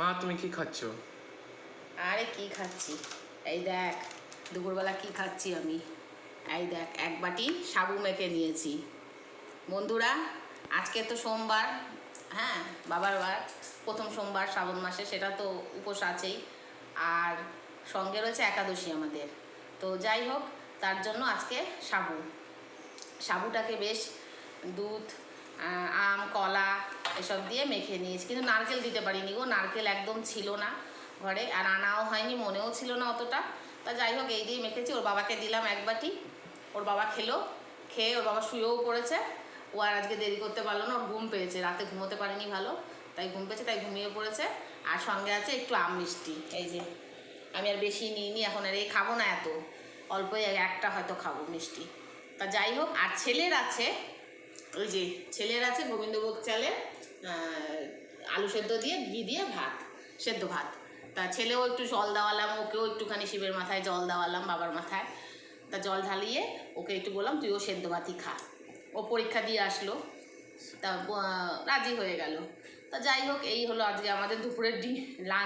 মা তুমি কি খাচ্ছ? আরে কি খাচ্ছি, এই দেখ দুপুরবেলা কি খাচ্ছি আমি। এই দেখ এক বাটি সাবু মেখে নিয়েছি বন্ধুরা। আজকে তো সোমবার, হ্যাঁ বাবার বার, প্রথম সোমবার শ্রাবণ মাসে, সেটা তো উপোস আছেই। আর সঙ্গে রয়েছে একাদশী আমাদের। তো যাই হোক, তার জন্য আজকে সাবুটাকে বেশ দুধ, আম, কলা এসব দিয়ে মেখে নিয়েছি, কিন্তু নারকেল দিতে পারিনি গো, নারকেল একদম ছিল না ঘরে, আর আনাও হয়নি, মনেও ছিল না অতটা। তা যাই হোক, এই দিয়ে মেখেছি। ওর বাবাকে দিলাম এক বাটি, ওর বাবা খেলো, খেয়ে ওর বাবা শুয়েও পড়েছে। ও আর আজকে দেরি করতে পারলো না, ওর ঘুম পেয়েছে, রাতে ঘুমোতে পারেনি ভালো, তাই ঘুম পেয়েছে, তাই ঘুমিয়ে পড়েছে। আর সঙ্গে আছে একটু আম মিষ্টি। এই যে আমি আর বেশি নিইনি এখন, আর এই খাবো না এত, অল্পই একটা হয়তো খাবো মিষ্টি। তা যাই হোক, আর ছেলের আছে, ওই যে ছেলের আছে গোবিন্দভোগ চালের আলু সেদ্ধ দিয়ে ঘি দিয়ে ভাত, সেদ্ধ ভাত। তা ছেলেও একটু জল দেওয়ালাম, ওকেও একটুখানি শিবের মাথায় জল দেওয়ালাম, বাবার মাথায়। তা জল ঢালিয়ে ওকে একটু বললাম তুইও সেদ্ধ ভাতই খা। ও পরীক্ষা দিয়ে আসলো, তা রাজি হয়ে গেল। তা যাই হোক, এই হলো আজকে আমাদের দুপুরের লাঞ্চ।